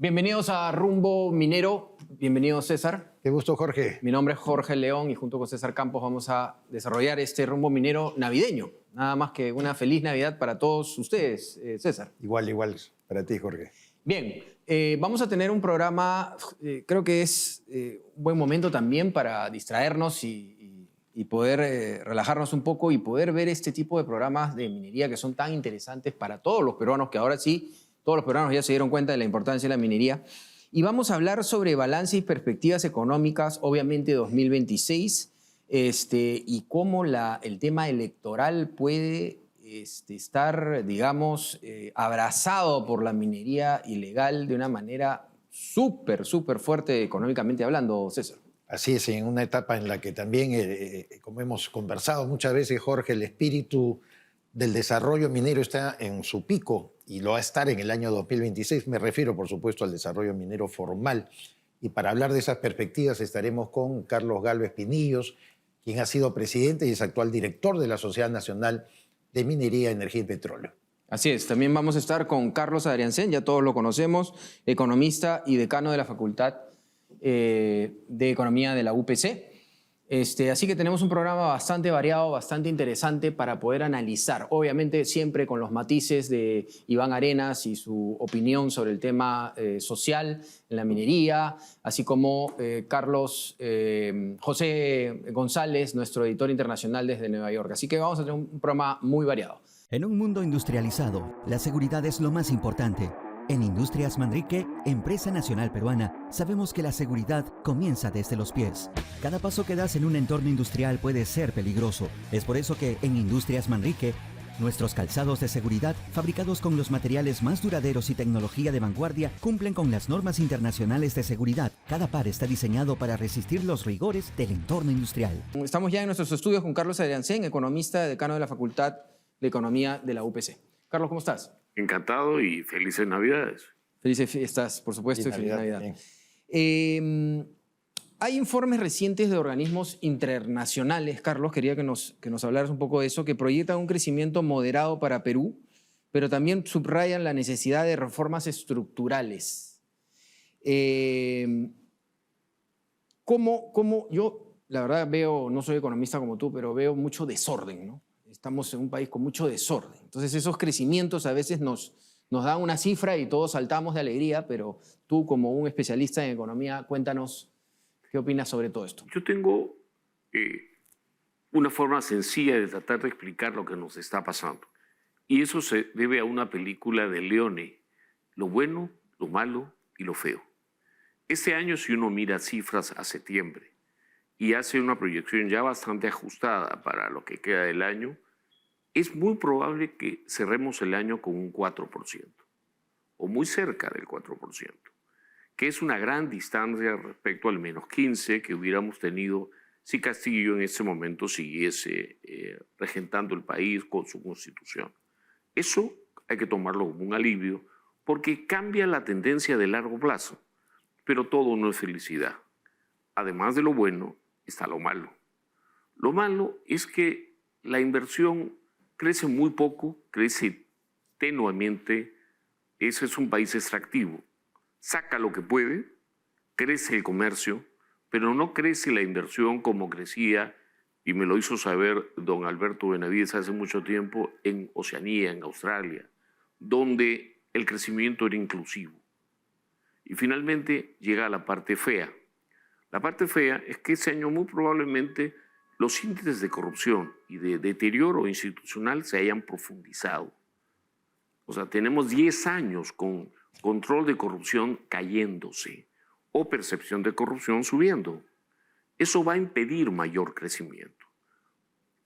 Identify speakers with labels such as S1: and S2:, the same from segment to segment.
S1: Bienvenidos a Rumbo Minero. Bienvenido, César.
S2: Qué gusto, Jorge.
S1: Mi nombre es Jorge León y junto con César Campos vamos a desarrollar este Rumbo Minero navideño. Nada más que una feliz Navidad para todos ustedes, César.
S2: Igual para ti, Jorge.
S1: Bien, vamos a tener un programa, creo que es un buen momento también para distraernos y poder relajarnos un poco y poder ver este tipo de programas de minería que son tan interesantes para todos los peruanos, que ahora sí, todos los peruanos ya se dieron cuenta de la importancia de la minería. Y vamos a hablar sobre balance y perspectivas económicas, obviamente 2026, y cómo el tema electoral puede estar, digamos, abrazado por la minería ilegal de una manera súper fuerte económicamente hablando, César.
S2: Así es, en una etapa en la que también, como hemos conversado muchas veces, Jorge, el espíritu del desarrollo minero está en su pico y lo va a estar en el año 2026. Me refiero, por supuesto, al desarrollo minero formal. Y para hablar de esas perspectivas estaremos con Carlos Gálvez Pinillos, quien ha sido presidente y es actual director de la Sociedad Nacional de Minería, Energía y Petróleo.
S1: Así es, también vamos a estar con Carlos Adriancén, ya todos lo conocemos, economista y decano de la Facultad de Economía de la UPC. Así que tenemos un programa bastante variado, bastante interesante para poder analizar, obviamente siempre con los matices de Iván Arenas y su opinión sobre el tema social en la minería, así como Carlos José González, nuestro editor internacional desde Nueva York. Así que vamos a tener un programa muy variado.
S3: En un mundo industrializado, la seguridad es lo más importante. En Industrias Manrique, empresa nacional peruana, sabemos que la seguridad comienza desde los pies. Cada paso que das en un entorno industrial puede ser peligroso. Es por eso que en Industrias Manrique, nuestros calzados de seguridad, fabricados con los materiales más duraderos y tecnología de vanguardia, cumplen con las normas internacionales de seguridad. Cada par está diseñado para resistir los rigores del entorno industrial.
S1: Estamos ya en nuestros estudios con Carlos Adriancén, economista, decano de la Facultad de Economía de la UPC. Carlos, ¿cómo estás?
S4: Encantado y felices Navidades.
S1: Felices fiestas, por supuesto, y feliz Navidad. Hay informes recientes de organismos internacionales, Carlos, quería que nos hablaras un poco de eso, que proyectan un crecimiento moderado para Perú, pero también subrayan la necesidad de reformas estructurales. ¿Cómo yo, la verdad, no soy economista como tú, pero veo mucho desorden, ¿no? Estamos en un país con mucho desorden. Entonces esos crecimientos a veces nos dan una cifra y todos saltamos de alegría, pero tú como un especialista en economía, cuéntanos qué opinas sobre todo esto.
S4: Yo tengo una forma sencilla de tratar de explicar lo que nos está pasando. Y eso se debe a una película de Leone, lo bueno, lo malo y lo feo. Este año, si uno mira cifras a septiembre y hace una proyección ya bastante ajustada para lo que queda del año, es muy probable que cerremos el año con un 4%, o muy cerca del 4%, que es una gran distancia respecto al menos 15% que hubiéramos tenido si Castillo en ese momento siguiese regentando el país con su constitución. Eso hay que tomarlo como un alivio, porque cambia la tendencia de largo plazo, pero todo no es felicidad. Además de lo bueno, está lo malo. Lo malo es que la inversión crece muy poco, crece tenuamente. Ese es un país extractivo. Saca lo que puede, crece el comercio, pero no crece la inversión como crecía, y me lo hizo saber don Alberto Benavides hace mucho tiempo, en Oceanía, en Australia, donde el crecimiento era inclusivo. Y finalmente llega a la parte fea. La parte fea es que ese año muy probablemente los índices de corrupción y de deterioro institucional se hayan profundizado. O sea, tenemos 10 años con control de corrupción cayéndose o percepción de corrupción subiendo. Eso va a impedir mayor crecimiento.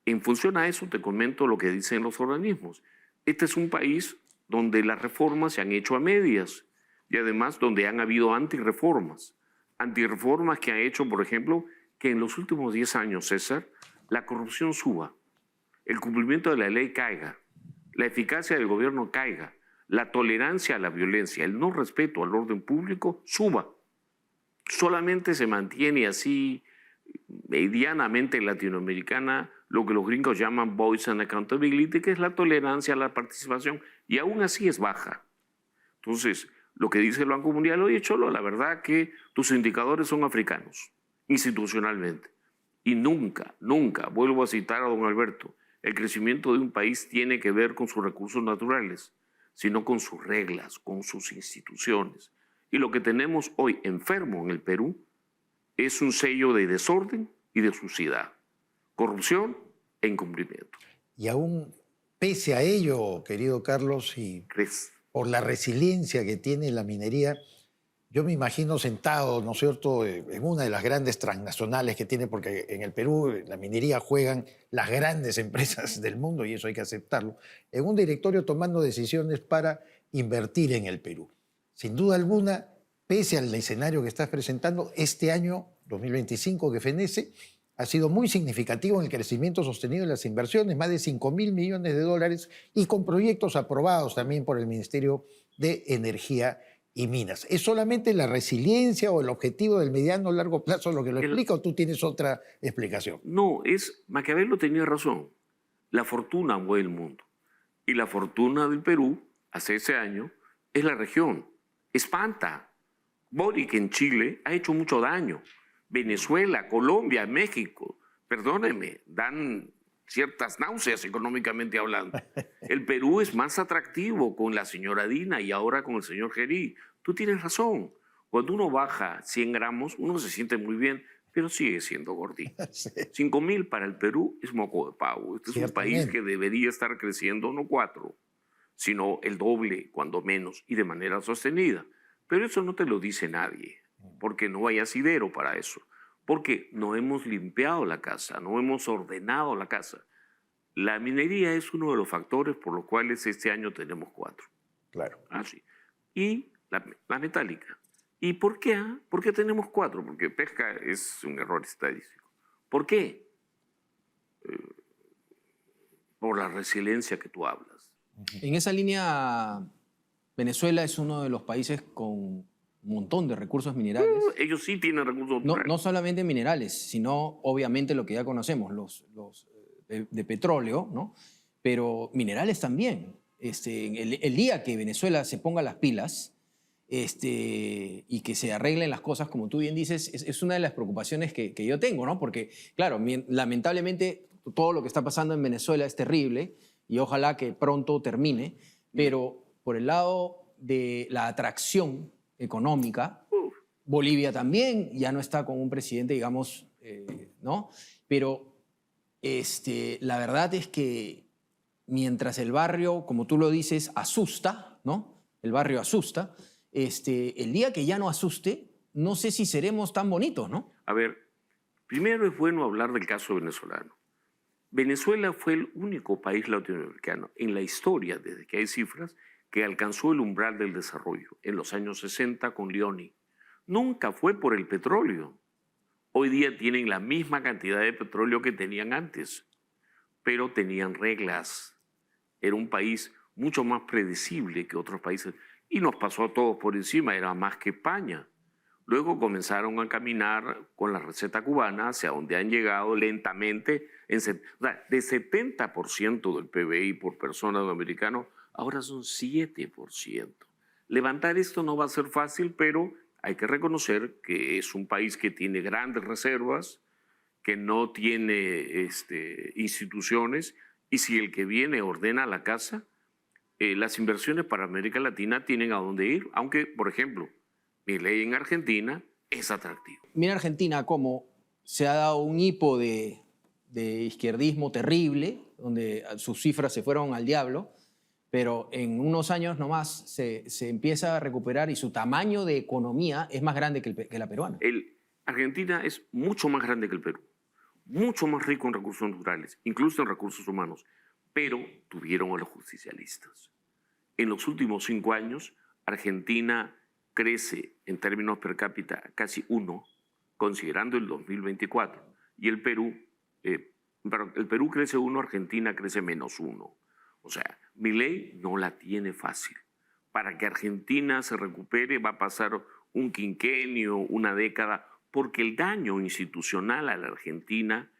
S4: En función a eso te comento lo que dicen los organismos. Este es un país donde las reformas se han hecho a medias y además donde han habido antirreformas. Antirreformas que han hecho, por ejemplo, que en los últimos 10 años, César, la corrupción suba, el cumplimiento de la ley caiga, la eficacia del gobierno caiga, la tolerancia a la violencia, el no respeto al orden público suba. Solamente se mantiene así medianamente latinoamericana lo que los gringos llaman voice and accountability, que es la tolerancia a la participación, y aún así es baja. Entonces, lo que dice el Banco Mundial: oye, Cholo, la verdad que tus indicadores son africanos, institucionalmente. Y nunca, nunca, vuelvo a citar a don Alberto, el crecimiento de un país tiene que ver con sus recursos naturales, sino con sus reglas, con sus instituciones. Y lo que tenemos hoy enfermo en el Perú es un sello de desorden y de suciedad, corrupción e incumplimiento.
S2: Y aún pese a ello, querido Carlos, y
S4: ¿Crees?
S2: por la resiliencia que tiene la minería, yo me imagino sentado, ¿no es cierto?, en una de las grandes transnacionales que tiene, porque en el Perú la minería juegan las grandes empresas del mundo y eso hay que aceptarlo, en un directorio tomando decisiones para invertir en el Perú. Sin duda alguna, pese al escenario que estás presentando, este año 2025 que fenece ha sido muy significativo en el crecimiento sostenido de las inversiones, más de 5.000 millones de dólares y con proyectos aprobados también por el Ministerio de Energía y Minas. ¿Es solamente la resiliencia o el objetivo del mediano o largo plazo lo que lo explica o tú tienes otra explicación?
S4: No, Maquiavelo tenía razón. La fortuna mueve el mundo. Y la fortuna del Perú, hace ese año, es la región. Espanta. Boric en Chile ha hecho mucho daño. Venezuela, Colombia, México, perdónenme, dan ciertas náuseas económicamente hablando. El Perú es más atractivo con la señora Dina y ahora con el señor Gerí. Tú tienes razón. Cuando uno baja 100 gramos, uno se siente muy bien, pero sigue siendo gordito.
S2: Sí.
S4: 5.000 para el Perú es moco de pavo. Este es un país que debería estar creciendo no 4, sino el doble, cuando menos, y de manera sostenida. Pero eso no te lo dice nadie, porque no hay asidero para eso. Porque no hemos limpiado la casa, no hemos ordenado la casa. La minería es uno de los factores por los cuales este año tenemos 4.
S2: Claro.
S4: Sí. Y la metálica. ¿Y por qué? ¿Por qué tenemos 4? Porque pesca es un error estadístico. ¿Por qué? Por la resiliencia que tú hablas.
S1: En esa línea, Venezuela es uno de los países con un montón de recursos minerales.
S4: Ellos sí tienen recursos
S1: No,
S4: naturales.
S1: no solamente minerales, sino obviamente lo que ya conocemos, los de petróleo, ¿no? Pero minerales también. El día que Venezuela se ponga las pilas y que se arreglen las cosas, como tú bien dices, es una de las preocupaciones que yo tengo, ¿no? Porque, claro, lamentablemente todo lo que está pasando en Venezuela es terrible y ojalá que pronto termine, pero por el lado de la atracción económica, Bolivia también ya no está con un presidente, digamos, ¿no? Pero la verdad es que mientras el barrio, como tú lo dices, asusta, ¿no? El barrio asusta, el día que ya no asuste, no sé si seremos tan bonitos, ¿no?
S4: A ver, primero es bueno hablar del caso venezolano. Venezuela fue el único país latinoamericano en la historia, desde que hay cifras, que alcanzó el umbral del desarrollo en los años 60 con Leoni. Nunca fue por el petróleo. Hoy día tienen la misma cantidad de petróleo que tenían antes, pero tenían reglas. Era un país mucho más predecible que otros países y nos pasó a todos por encima, era más que España. Luego comenzaron a caminar con la receta cubana hacia donde han llegado lentamente. De 70% del PBI por persona de americano, ahora son 7%. Levantar esto no va a ser fácil, pero hay que reconocer que es un país que tiene grandes reservas, que no tiene instituciones, y si el que viene ordena la casa, las inversiones para América Latina tienen a dónde ir, aunque, por ejemplo, Milei en Argentina es atractivo.
S1: Mira Argentina cómo se ha dado un hipo de izquierdismo terrible, donde sus cifras se fueron al diablo, pero en unos años nomás se empieza a recuperar y su tamaño de economía es más grande que la peruana.
S4: Argentina es mucho más grande que el Perú, mucho más rico en recursos naturales, incluso en recursos humanos, pero tuvieron a los justicialistas. En los últimos 5 años, Argentina crece en términos per cápita casi 1, considerando el 2024, y el Perú crece 1, Argentina crece -1. O sea, Milei no la tiene fácil. Para que Argentina se recupere va a pasar un quinquenio, una década, porque el daño institucional a la Argentina,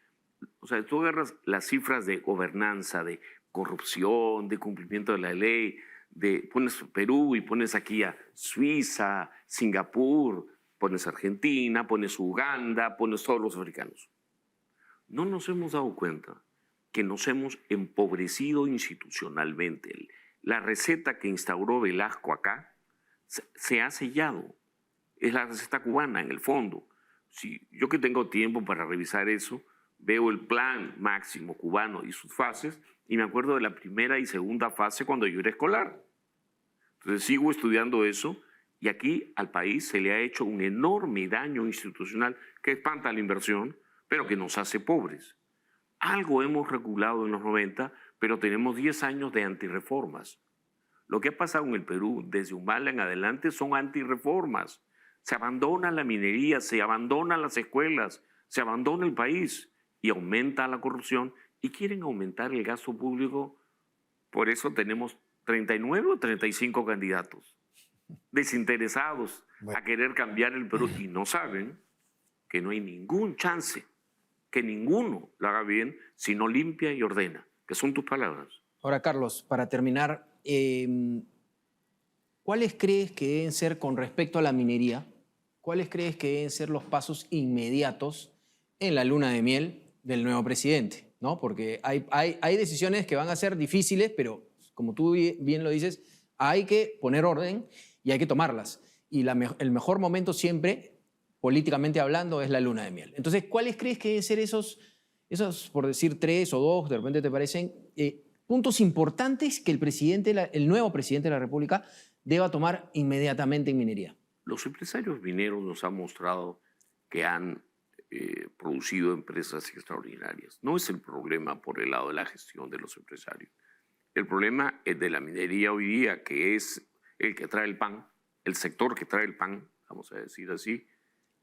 S4: o sea, tú agarras las cifras de gobernanza, de corrupción, de cumplimiento de la ley, pones Perú y pones aquí a Suiza, Singapur, pones Argentina, pones Uganda, pones todos los africanos. No nos hemos dado cuenta que nos hemos empobrecido institucionalmente. La receta que instauró Velasco acá se ha sellado. Es la receta cubana, en el fondo. Si yo que tengo tiempo para revisar eso, veo el plan máximo cubano y sus fases, y me acuerdo de la primera y segunda fase cuando yo era escolar. Entonces sigo estudiando eso, y aquí al país se le ha hecho un enorme daño institucional que espanta la inversión, pero que nos hace pobres. Algo hemos regulado en los 90, pero tenemos 10 años de antirreformas. Lo que ha pasado en el Perú desde Humala en adelante son antirreformas. Se abandona la minería, se abandonan las escuelas, se abandona el país y aumenta la corrupción y quieren aumentar el gasto público. Por eso tenemos 39 o 35 candidatos desinteresados a querer cambiar el Perú y no saben que no hay ningún chance que ninguno lo haga bien si no limpia y ordena, que son tus palabras.
S1: Ahora, Carlos, para terminar, ¿cuáles crees que deben ser con respecto a la minería? ¿Cuáles crees que deben ser los pasos inmediatos en la luna de miel del nuevo presidente? ¿No? Porque hay decisiones que van a ser difíciles, pero como tú bien lo dices, hay que poner orden y hay que tomarlas. Y el mejor momento siempre, políticamente hablando, es la luna de miel. Entonces, ¿cuáles crees que deben ser esos, por decir 3 o 2, de repente te parecen, puntos importantes que el nuevo presidente de la República deba tomar inmediatamente en minería?
S4: Los empresarios mineros nos han mostrado que han producido empresas extraordinarias. No es el problema por el lado de la gestión de los empresarios. El problema es de la minería hoy día, que es el que trae el pan, el sector que trae el pan, vamos a decir así,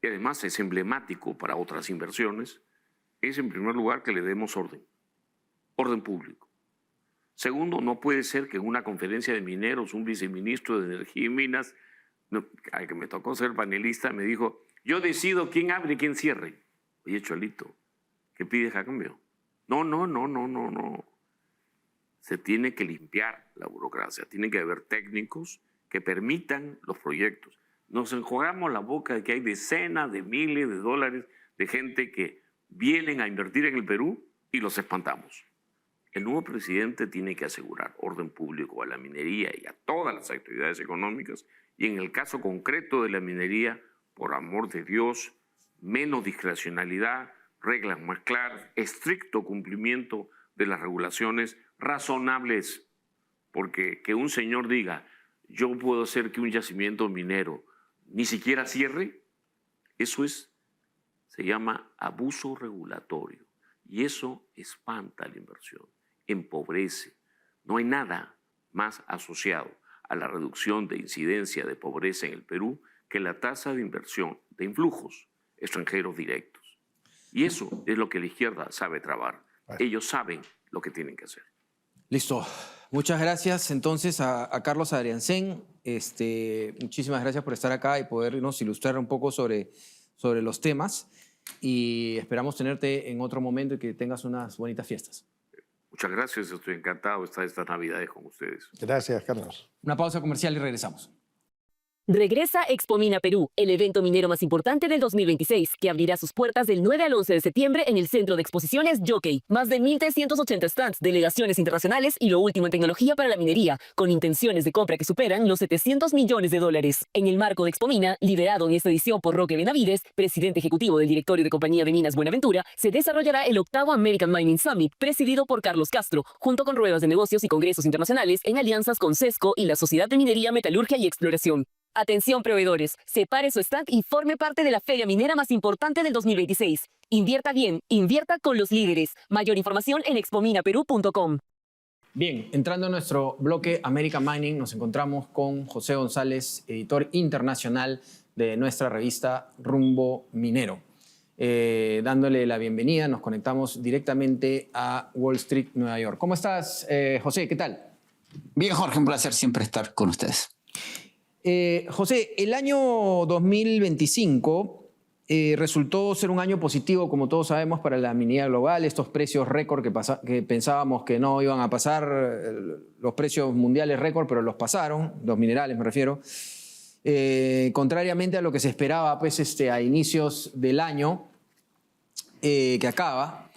S4: y además es emblemático para otras inversiones, es en primer lugar que le demos orden público. Segundo, no puede ser que en una conferencia de mineros un viceministro de Energía y Minas, al que me tocó ser panelista, me dijo, yo decido quién abre y quién cierre. Oye, Cholito, ¿qué pides a cambio? No. Se tiene que limpiar la burocracia, tiene que haber técnicos que permitan los proyectos. Nos enjuagamos la boca de que hay decenas de miles de dólares de gente que vienen a invertir en el Perú y los espantamos. El nuevo presidente tiene que asegurar orden público a la minería y a todas las actividades económicas, y en el caso concreto de la minería, por amor de Dios, menos discrecionalidad, reglas más claras, estricto cumplimiento de las regulaciones razonables, porque que un señor diga, yo puedo hacer que un yacimiento minero ni siquiera cierre, eso se llama abuso regulatorio, y eso espanta la inversión, empobrece. No hay nada más asociado a la reducción de incidencia de pobreza en el Perú que la tasa de inversión de influjos extranjeros directos. Y eso es lo que la izquierda sabe trabar. Ellos saben lo que tienen que hacer.
S1: Listo. Muchas gracias entonces a Carlos Adriancén. Muchísimas gracias por estar acá y podernos ilustrar un poco sobre los temas. Y esperamos tenerte en otro momento y que tengas unas bonitas fiestas.
S4: Muchas gracias. Estoy encantado de estar estas Navidades con ustedes.
S2: Gracias, Carlos.
S1: Una pausa comercial y regresamos.
S5: Regresa Expomina Perú, el evento minero más importante del 2026, que abrirá sus puertas del 9 al 11 de septiembre en el Centro de Exposiciones Jockey. Más de 1.380 stands, delegaciones internacionales y lo último en tecnología para la minería, con intenciones de compra que superan los $700 millones. En el marco de Expomina, liderado en esta edición por Roque Benavides, presidente ejecutivo del directorio de Compañía de Minas Buenaventura, se desarrollará el 8º American Mining Summit, presidido por Carlos Castro, junto con ruedas de negocios y congresos internacionales en alianzas con CESCO y la Sociedad de Minería, Metalurgia y Exploración. Atención proveedores, separe su stand y forme parte de la feria minera más importante del 2026. Invierta bien, invierta con los líderes. Mayor información en expominaperú.com.
S1: Bien, entrando en nuestro bloque American Mining, nos encontramos con José González, editor internacional de nuestra revista Rumbo Minero. Dándole la bienvenida, nos conectamos directamente a Wall Street, Nueva York. ¿Cómo estás, José? ¿Qué tal?
S6: Bien, Jorge, un placer siempre estar con ustedes.
S1: José, el año 2025 resultó ser un año positivo, como todos sabemos, para la minería global. Estos precios récord que pensábamos que no iban a pasar, los precios mundiales récord, pero los pasaron, los minerales me refiero. Contrariamente a lo que se esperaba pues, a inicios del año que acaba.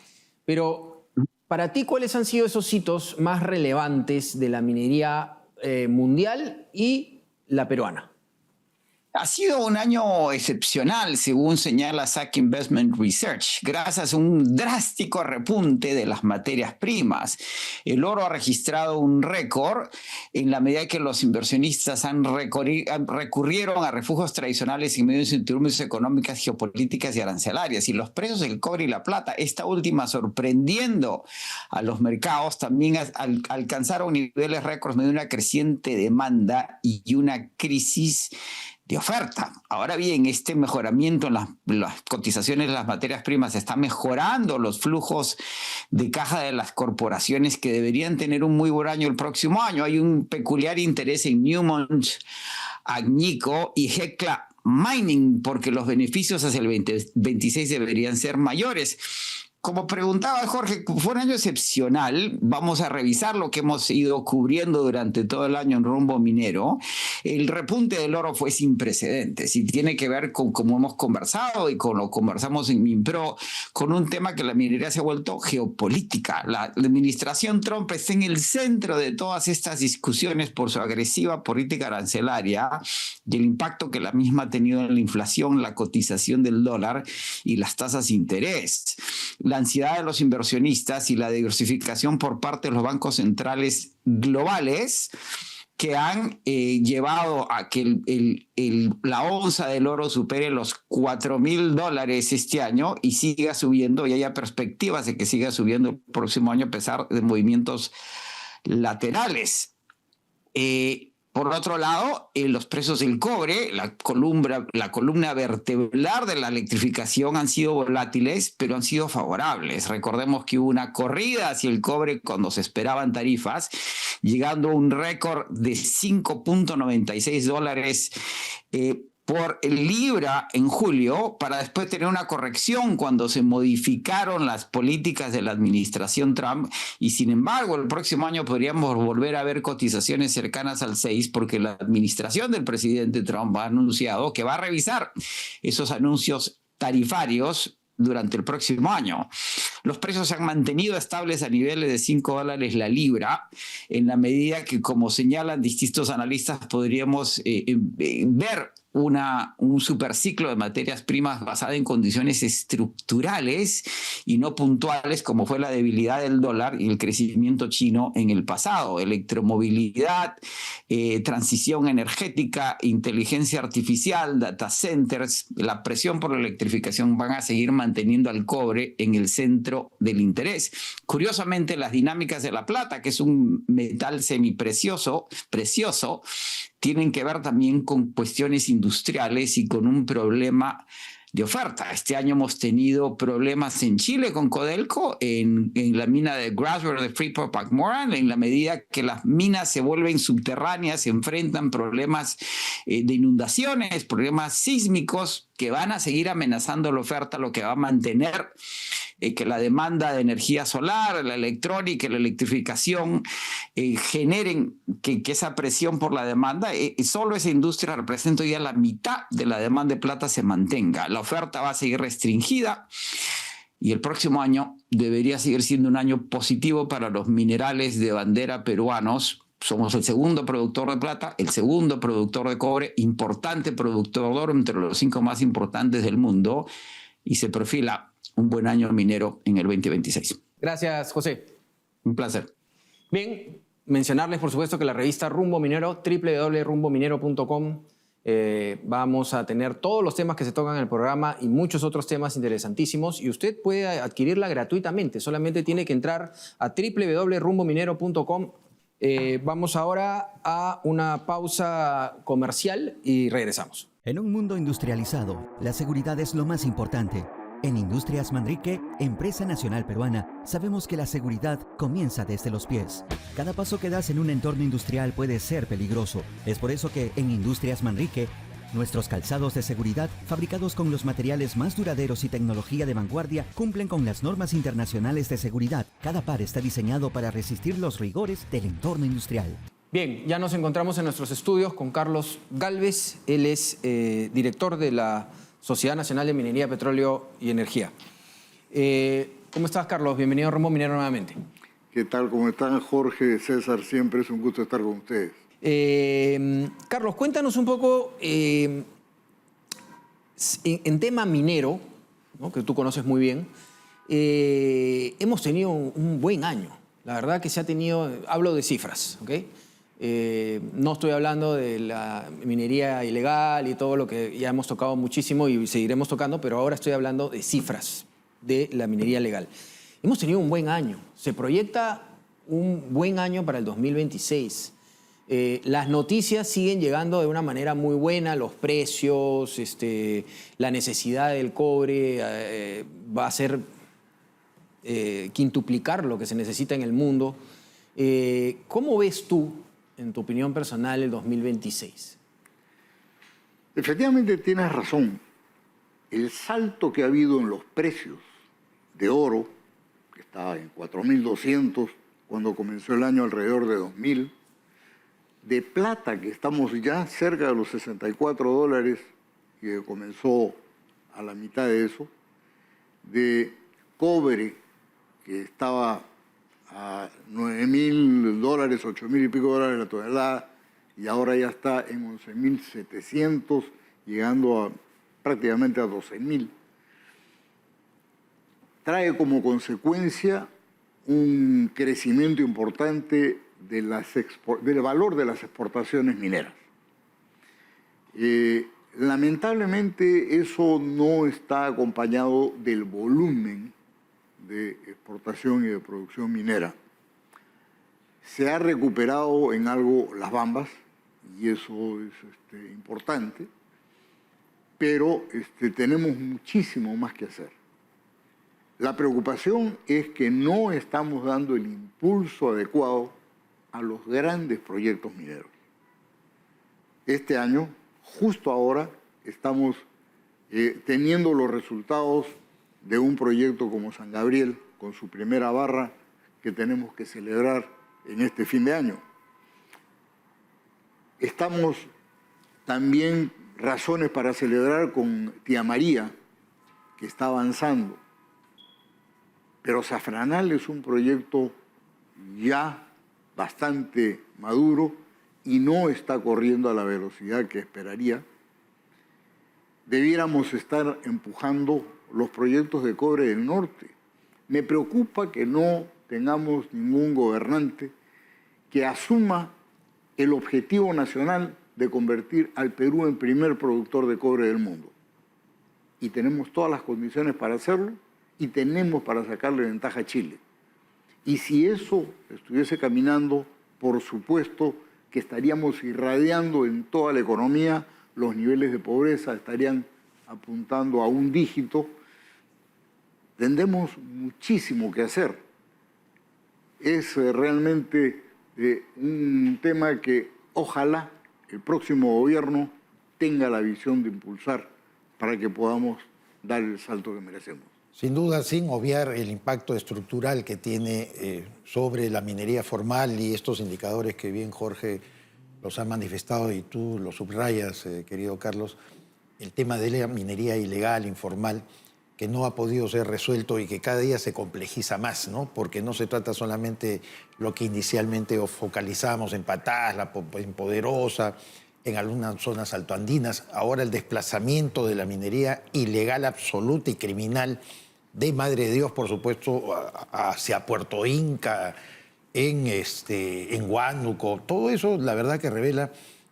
S1: Pero para ti, ¿cuáles han sido esos hitos más relevantes de la minería mundial y la peruana?
S6: Ha sido un año excepcional, según señala SAC Investment Research, gracias a un drástico repunte de las materias primas. El oro ha registrado un récord en la medida que los inversionistas recurrieron a refugios tradicionales en medio de incertidumbres económicas, geopolíticas y arancelarias. Y los precios del cobre y la plata, esta última sorprendiendo a los mercados, también alcanzaron niveles récords en medio de una creciente demanda y una crisis de oferta. Ahora bien, este mejoramiento en las cotizaciones de las materias primas está mejorando los flujos de caja de las corporaciones que deberían tener un muy buen año el próximo año. Hay un peculiar interés en Newmont, Agnico y Hecla Mining porque los beneficios hacia el 2026 deberían ser mayores. Como preguntaba Jorge, fue un año excepcional. Vamos a revisar lo que hemos ido cubriendo durante todo el año en Rumbo Minero. El repunte del oro fue sin precedentes y tiene que ver con, como hemos conversado y con lo conversamos en Minpro, con un tema que la minería se ha vuelto geopolítica. La administración Trump está en el centro de todas estas discusiones por su agresiva política arancelaria y el impacto que la misma ha tenido en la inflación, la cotización del dólar y las tasas de interés. La ansiedad de los inversionistas y la diversificación por parte de los bancos centrales globales que han llevado a que la onza del oro supere los $4,000 este año y siga subiendo, y haya perspectivas de que siga subiendo el próximo año a pesar de movimientos laterales. Por otro lado, los precios del cobre, la columna vertebral de la electrificación han sido volátiles, pero han sido favorables. Recordemos que hubo una corrida hacia el cobre cuando se esperaban tarifas, llegando a un récord de $5.96 por libra en julio, para después tener una corrección cuando se modificaron las políticas de la administración Trump, y sin embargo el próximo año podríamos volver a ver cotizaciones cercanas al 6 porque la administración del presidente Trump ha anunciado que va a revisar esos anuncios tarifarios durante el próximo año. Los precios se han mantenido estables a niveles de $5 la libra, en la medida que, como señalan distintos analistas, podríamos ver un superciclo de materias primas basada en condiciones estructurales y no puntuales, como fue la debilidad del dólar y el crecimiento chino en el pasado. Electromovilidad, transición energética, inteligencia artificial, data centers, la presión por la electrificación van a seguir manteniendo al cobre en el centro del interés. Curiosamente, las dinámicas de la plata, que es un metal semiprecioso, precioso, tienen que ver también con cuestiones industriales y con un problema de oferta. Este año hemos tenido problemas en Chile con Codelco, en la mina de Grasberg de Freeport-McMoRan, en la medida que las minas se vuelven subterráneas, se enfrentan problemas de inundaciones, problemas sísmicos que van a seguir amenazando la oferta, lo que va a mantener que la demanda de energía solar, la electrónica, la electrificación generen que esa presión por la demanda, solo esa industria representa ya la mitad de la demanda de plata se mantenga. La oferta va a seguir restringida y el próximo año debería seguir siendo un año positivo para los minerales de bandera peruanos. Somos el segundo productor de plata, el segundo productor de cobre, importante productor de oro, entre los 5 más importantes del mundo, y se perfila un buen año minero en el 2026.
S1: Gracias, José.
S6: Un placer.
S1: Bien, mencionarles, por supuesto, que la revista Rumbo Minero, www.rumbominero.com, vamos a tener todos los temas que se tocan en el programa y muchos otros temas interesantísimos, y usted puede adquirirla gratuitamente. Solamente tiene que entrar a www.rumbominero.com. Vamos ahora a una pausa comercial y regresamos.
S3: En un mundo industrializado, la seguridad es lo más importante. En Industrias Manrique, empresa nacional peruana, sabemos que la seguridad comienza desde los pies. Cada paso que das en un entorno industrial puede ser peligroso. Es por eso que en Industrias Manrique Nuestros calzados de seguridad, fabricados con los materiales más duraderos y tecnología de vanguardia, cumplen con las normas internacionales de seguridad. Cada par está diseñado para resistir los rigores del entorno industrial.
S1: Bien, ya nos encontramos en nuestros estudios con Carlos Gálvez. Él es director de la Sociedad Nacional de Minería, Petróleo y Energía. ¿Cómo estás, Carlos? Bienvenido a Rumbo Minero nuevamente.
S7: ¿Qué tal? ¿Cómo están, Jorge, César? Siempre es un gusto estar con ustedes.
S1: Carlos, cuéntanos un poco en tema minero, ¿no?, que tú conoces muy bien. Hemos tenido un buen año. La verdad que se ha tenido, hablo de cifras, ¿ok? No estoy hablando de la minería ilegal y todo lo que ya hemos tocado muchísimo y seguiremos tocando, pero ahora estoy hablando de cifras de la minería legal. Hemos tenido un buen año. Se proyecta un buen año para el 2026. Las noticias siguen llegando de una manera muy buena, los precios, la necesidad del cobre va a ser quintuplicar lo que se necesita en el mundo. ¿Cómo ves tú, en tu opinión personal, el 2026?
S7: Efectivamente tienes razón. El salto que ha habido en los precios de oro, que estaba en 4.200 cuando comenzó el año, alrededor de 2.000, de plata, que estamos ya cerca de los $64, que comenzó a la mitad de eso, de cobre, que estaba a $9.000, $8.000 y pico la tonelada, y ahora ya está en 11.700, llegando a prácticamente a 12.000. Trae como consecuencia un crecimiento importante del valor de las exportaciones mineras. Lamentablemente eso no está acompañado del volumen de exportación y de producción minera. Se ha recuperado en algo las Bambas, y eso es importante, pero tenemos muchísimo más que hacer. La preocupación es que no estamos dando el impulso adecuado a los grandes proyectos mineros. Este año, justo ahora, estamos teniendo los resultados de un proyecto como San Gabriel, con su primera barra, que tenemos que celebrar en este fin de año. Estamos también razones para celebrar con Tía María, que está avanzando. Pero Zafranal es un proyecto ya bastante maduro y no está corriendo a la velocidad que esperaría. Debiéramos estar empujando los proyectos de cobre del norte. Me preocupa que no tengamos ningún gobernante que asuma el objetivo nacional de convertir al Perú en primer productor de cobre del mundo. Y tenemos todas las condiciones para hacerlo y tenemos para sacarle ventaja a Chile. Y si eso estuviese caminando, por supuesto que estaríamos irradiando en toda la economía, los niveles de pobreza estarían apuntando a un dígito. Tendremos muchísimo que hacer. Es realmente un tema que ojalá el próximo gobierno tenga la visión de impulsar para que podamos dar el salto que merecemos.
S2: Sin duda, sin obviar el impacto estructural que tiene sobre la minería formal y estos indicadores que bien Jorge los ha manifestado y tú los subrayas, querido Carlos, el tema de la minería ilegal, informal, que no ha podido ser resuelto y que cada día se complejiza más, ¿no? Porque no se trata solamente lo que inicialmente focalizamos en Patás, en Poderosa, en algunas zonas altoandinas. Ahora el desplazamiento de la minería ilegal absoluta y criminal de Madre de Dios, por supuesto, hacia Puerto Inca, en Huánuco. Todo eso, la verdad, que revela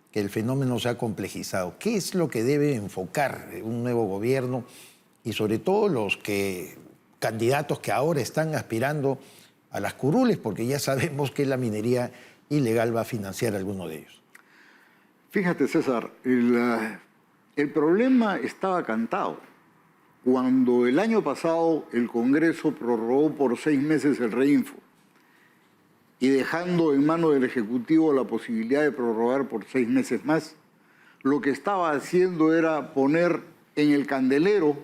S2: que el fenómeno se ha complejizado. ¿Qué es lo que debe enfocar un nuevo gobierno y sobre todo los candidatos que ahora están aspirando a las curules? Porque ya sabemos que la minería ilegal va a financiar a alguno de ellos.
S7: Fíjate, César, el problema estaba cantado. Cuando el año pasado el Congreso prorrogó por 6 meses el Reinfo y dejando en manos del Ejecutivo la posibilidad de prorrogar por 6 meses más, lo que estaba haciendo era poner en el candelero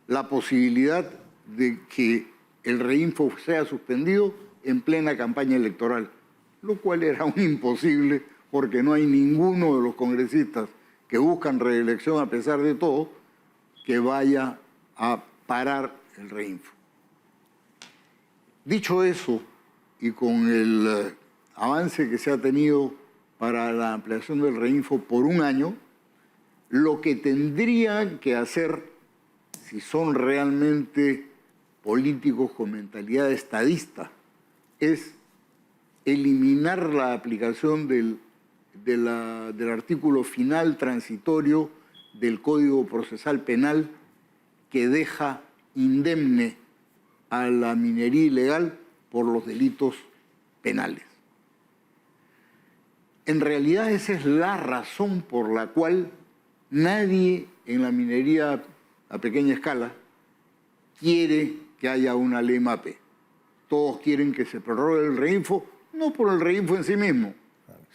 S7: la posibilidad de que el reinfo sea suspendido en plena campaña electoral, lo cual era un imposible porque no hay ninguno de los congresistas que buscan reelección a pesar de todo que vaya a parar el reinfo. Dicho eso, y con el avance que se ha tenido para la ampliación del reinfo por un año, lo que tendrían que hacer, si son realmente políticos con mentalidad estadista, es eliminar la aplicación del artículo final transitorio del Código Procesal Penal que deja indemne a la minería ilegal por los delitos penales. En realidad esa es la razón por la cual nadie en la minería a pequeña escala quiere que haya una ley MAPE. Todos quieren que se prorrogue el reinfo, no por el reinfo en sí mismo,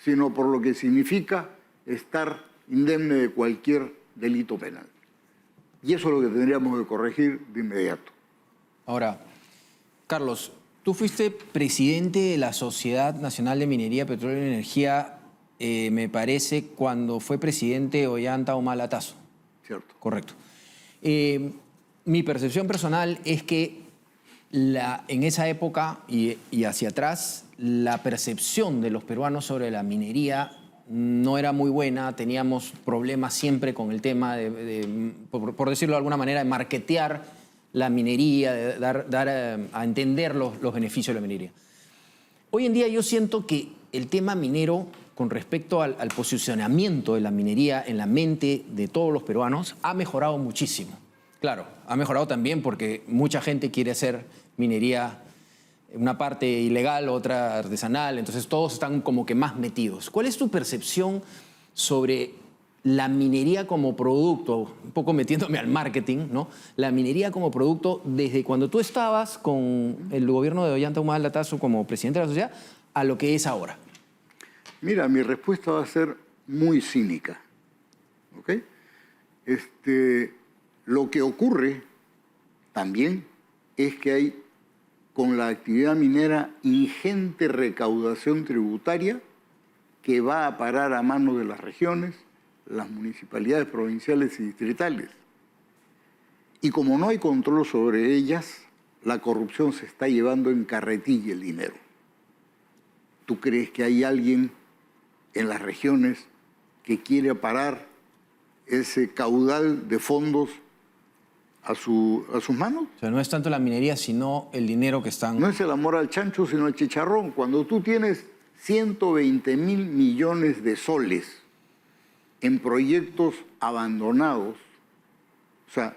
S7: sino por lo que significa estar indemne de cualquier delito penal. Y eso es lo que tendríamos que corregir de inmediato.
S1: Ahora, Carlos, tú fuiste presidente de la Sociedad Nacional de Minería, Petróleo y Energía, me parece, cuando fue presidente Ollanta Humala Tasso.
S7: Cierto.
S1: Correcto. Mi percepción personal es que en esa época y hacia atrás, la percepción de los peruanos sobre la minería no era muy buena. Teníamos problemas siempre con el tema por decirlo de alguna manera, de marketear la minería, de dar a entender los beneficios de la minería. Hoy en día yo siento que el tema minero, con respecto al posicionamiento de la minería en la mente de todos los peruanos, ha mejorado muchísimo. Claro, ha mejorado también porque mucha gente quiere hacer minería, una parte ilegal, otra artesanal, entonces todos están como que más metidos. ¿Cuál es tu percepción sobre la minería como producto? Un poco metiéndome al marketing, ¿no? La minería como producto desde cuando tú estabas con el gobierno de Ollanta Humala Tasso como presidente de la sociedad a lo que es ahora.
S7: Mira, mi respuesta va a ser muy cínica, ¿ok? Lo que ocurre también es que hay, con la actividad minera, ingente recaudación tributaria que va a parar a manos de las regiones, las municipalidades provinciales y distritales. Y como no hay control sobre ellas, la corrupción se está llevando en carretilla el dinero. ¿Tú crees que hay alguien en las regiones que quiere parar ese caudal de fondos a sus manos?
S1: O sea, no es tanto la minería, sino el dinero que están...
S7: No es el amor al chancho, sino el chicharrón. Cuando tú tienes 120.000 millones de soles en proyectos abandonados, o sea,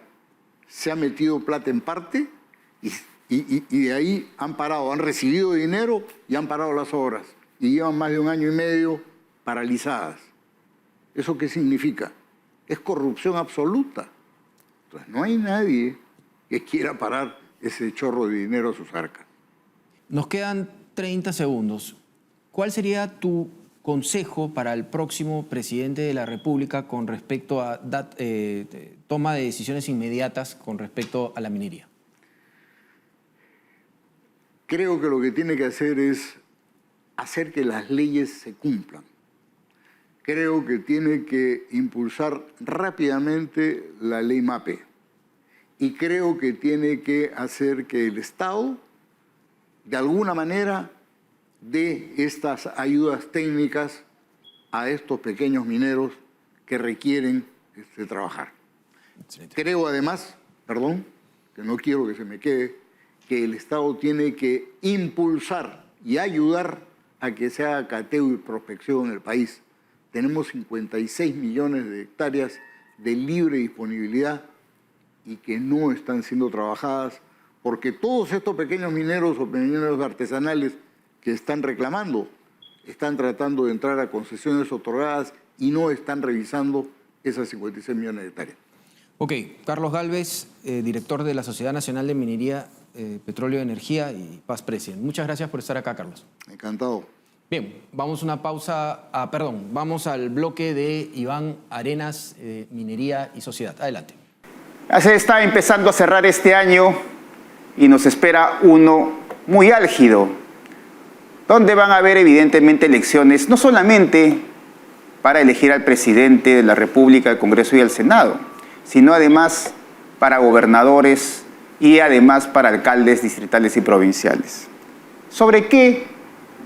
S7: se ha metido plata en parte y de ahí han parado, han recibido dinero y han parado las obras. Y llevan más de 1 año y medio paralizadas. ¿Eso qué significa? Es corrupción absoluta. Entonces, no hay nadie que quiera parar ese chorro de dinero a sus arcas.
S1: Nos quedan 30 segundos. ¿Cuál sería tu consejo para el próximo presidente de la República con respecto a toma de decisiones inmediatas con respecto a la minería?
S7: Creo que lo que tiene que hacer es hacer que las leyes se cumplan. Creo que tiene que impulsar rápidamente la ley MAPE. Y creo que tiene que hacer que el Estado, de alguna manera, dé estas ayudas técnicas a estos pequeños mineros que requieren trabajar. Excelente. Creo además, que no quiero que se me quede, que el Estado tiene que impulsar y ayudar a que se haga cateo y prospección en el país. Tenemos 56 millones de hectáreas de libre disponibilidad y que no están siendo trabajadas porque todos estos pequeños mineros o mineros artesanales que están reclamando están tratando de entrar a concesiones otorgadas y no están revisando esas 56 millones de hectáreas.
S1: Ok, Carlos Gálvez, director de la Sociedad Nacional de Minería, Petróleo y Energía y Paz President. Muchas gracias por estar acá, Carlos.
S7: Encantado.
S1: Bien, vamos a una pausa, vamos al bloque de Iván Arenas, Minería y Sociedad. Adelante.
S8: Se está empezando a cerrar este año y nos espera uno muy álgido, donde van a haber evidentemente elecciones, no solamente para elegir al presidente de la República, al Congreso y al Senado, sino además para gobernadores y además para alcaldes distritales y provinciales. ¿Sobre qué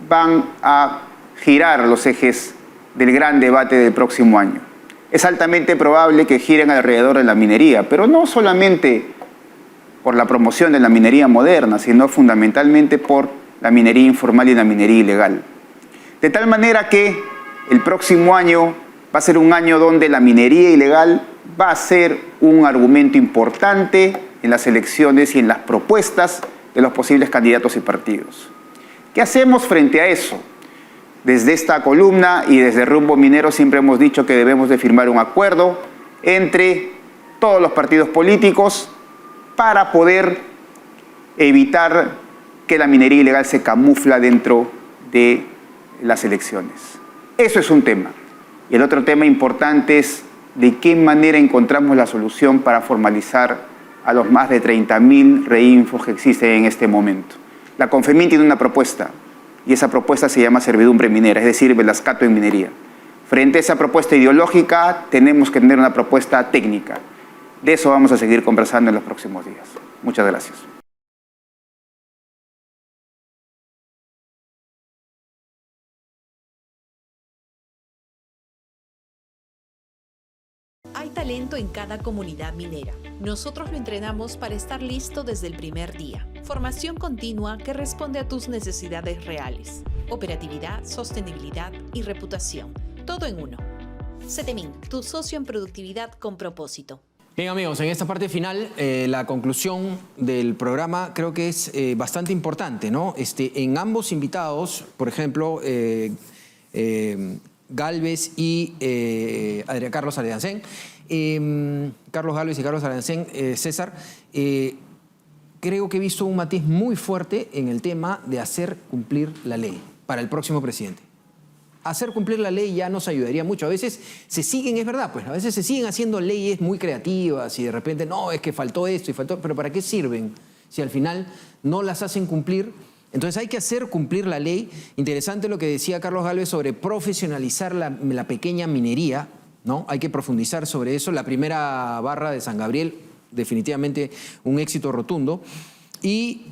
S8: van a girar los ejes del gran debate del próximo año? Es altamente probable que giren alrededor de la minería, pero no solamente por la promoción de la minería moderna, sino fundamentalmente por la minería informal y la minería ilegal. De tal manera que el próximo año va a ser un año donde la minería ilegal va a ser un argumento importante en las elecciones y en las propuestas de los posibles candidatos y partidos. ¿Qué hacemos frente a eso? Desde esta columna y desde Rumbo Minero siempre hemos dicho que debemos de firmar un acuerdo entre todos los partidos políticos para poder evitar que la minería ilegal se camufla dentro de las elecciones. Eso es un tema. Y el otro tema importante es de qué manera encontramos la solución para formalizar a los más de 30.000 reinfos que existen en este momento. La Confemín tiene una propuesta, y esa propuesta se llama servidumbre minera, es decir, velascato en minería. Frente a esa propuesta ideológica, tenemos que tener una propuesta técnica. De eso vamos a seguir conversando en los próximos días. Muchas gracias.
S9: Hay talento en cada comunidad minera. Nosotros lo entrenamos para estar listo desde el primer día. Formación continua que responde a tus necesidades reales. Operatividad, sostenibilidad y reputación. Todo en uno. CETEMIN, tu socio en productividad con propósito.
S1: Bien, amigos, en esta parte final, la conclusión del programa creo que es bastante importante, ¿no? En ambos invitados, por ejemplo, Gálvez y Carlos Alhancén, Carlos Gálvez y Carlos Alhancén, César, creo que he visto un matiz muy fuerte en el tema de hacer cumplir la ley para el próximo presidente. Hacer cumplir la ley ya nos ayudaría mucho. A veces se siguen, es verdad, pues a veces se siguen haciendo leyes muy creativas y de repente, no, es que faltó esto y faltó... Pero ¿para qué sirven si al final no las hacen cumplir? Entonces hay que hacer cumplir la ley. Interesante lo que decía Carlos Gálvez sobre profesionalizar la pequeña minería, ¿no? Hay que profundizar sobre eso. La primera barra de San Gabriel, definitivamente un éxito rotundo. Y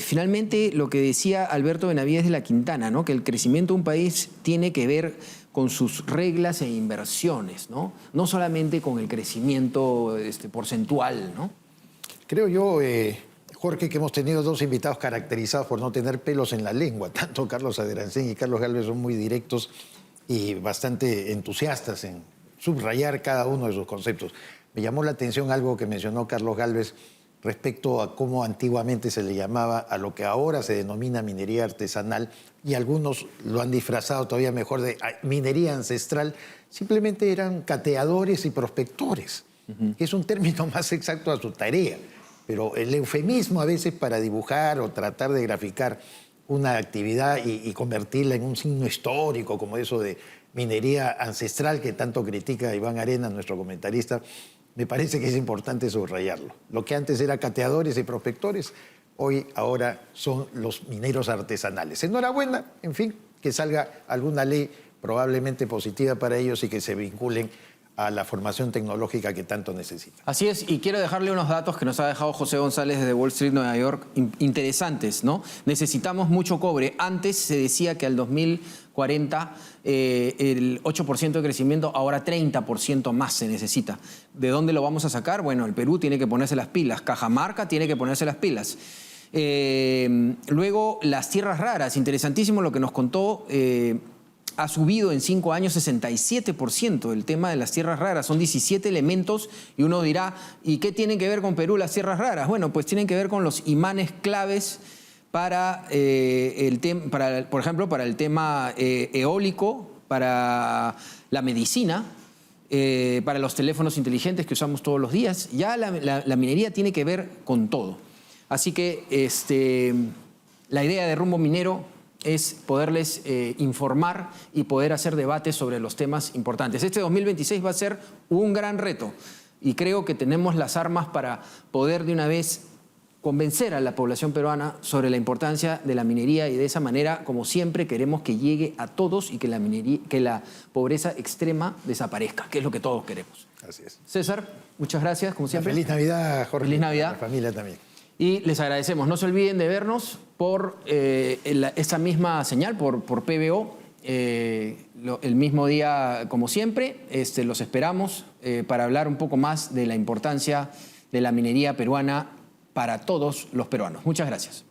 S1: finalmente lo que decía Alberto Benavides de la Quintana, ¿no? Que el crecimiento de un país tiene que ver con sus reglas e inversiones, ¿no? No solamente con el crecimiento porcentual, ¿no?
S2: Creo yo, Jorge, que hemos tenido dos invitados caracterizados por no tener pelos en la lengua. Tanto Carlos Alhancén y Carlos Gálvez son muy directos y bastante entusiastas en subrayar cada uno de sus conceptos. Me llamó la atención algo que mencionó Carlos Gálvez respecto a cómo antiguamente se le llamaba a lo que ahora se denomina minería artesanal, y algunos lo han disfrazado todavía mejor de minería ancestral. Simplemente eran cateadores y prospectores, que es un término más exacto a su tarea. Pero el eufemismo a veces para dibujar o tratar de graficar una actividad y convertirla en un signo histórico, como eso de minería ancestral que tanto critica Iván Arenas, nuestro comentarista, me parece que es importante subrayarlo. Lo que antes era cateadores y prospectores, ahora son los mineros artesanales. Enhorabuena, en fin, que salga alguna ley probablemente positiva para ellos y que se vinculen a la formación tecnológica que tanto necesitan.
S1: Así es, y quiero dejarle unos datos que nos ha dejado José González desde Wall Street, Nueva York, interesantes, ¿no? Necesitamos mucho cobre. Antes se decía que al 2040 el 8% de crecimiento, ahora 30% más se necesita. ¿De dónde lo vamos a sacar? Bueno, el Perú tiene que ponerse las pilas, Cajamarca tiene que ponerse las pilas. Luego, las tierras raras, interesantísimo lo que nos contó. Ha subido en 5 años 67% el tema de las tierras raras. Son 17 elementos y uno dirá, ¿y qué tienen que ver con Perú las tierras raras? Bueno, pues tienen que ver con los imanes claves para, por ejemplo, para el tema eólico, para la medicina, para los teléfonos inteligentes que usamos todos los días. Ya la minería tiene que ver con todo. Así que la idea de Rumbo Minero es poderles informar y poder hacer debates sobre los temas importantes. Este 2026 va a ser un gran reto y creo que tenemos las armas para poder de una vez convencer a la población peruana sobre la importancia de la minería y de esa manera, como siempre, queremos que llegue a todos y que la pobreza extrema desaparezca, que es lo que todos queremos.
S2: Así es.
S1: César, muchas gracias, como siempre.
S2: Feliz Navidad, Jorge.
S1: Feliz Navidad.
S2: A la familia también.
S1: Y les agradecemos. No se olviden de vernos por esta misma señal, por PBO, el mismo día como siempre. Los esperamos para hablar un poco más de la importancia de la minería peruana para todos los peruanos. Muchas gracias.